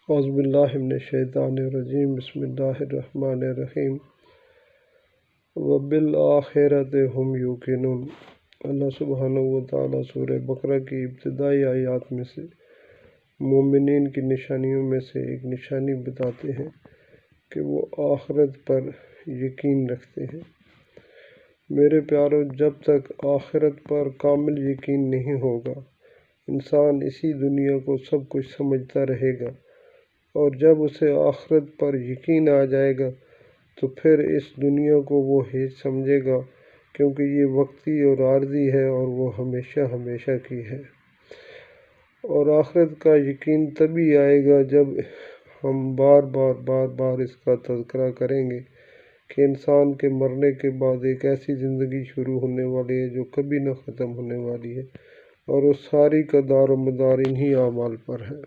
औज़ुबिल्लाहिमिनश्शैतानिर्रजीम बिस्मिल्लाहिर्रहमानिर्रहीम वबिल-आखिरति हुम यूक़िनून। अल्लाह सुब्हानहू व तआला सूरह बकरा की इब्तिदाई आयत में से मोमिनीन की निशानियों में से एक निशानी बताते हैं कि वो आखिरत पर यकीन रखते हैं। मेरे प्यारों, जब तक आखिरत पर कामिल यकीन नहीं होगा, इंसान इसी दुनिया को सब कुछ समझता रहेगा, और जब उसे आखिरत पर यकीन आ जाएगा तो फिर इस दुनिया को वो हेच समझेगा, क्योंकि ये वक्ती और आर्जी है और वो हमेशा हमेशा की है। और आखिरत का यकीन तभी आएगा जब हम बार बार इसका तज़किरा करेंगे कि इंसान के मरने के बाद एक ऐसी ज़िंदगी शुरू होने वाली है जो कभी न ख़त्म होने वाली है, और उस सारी का दारो मदार इन्हीं आमाल पर है।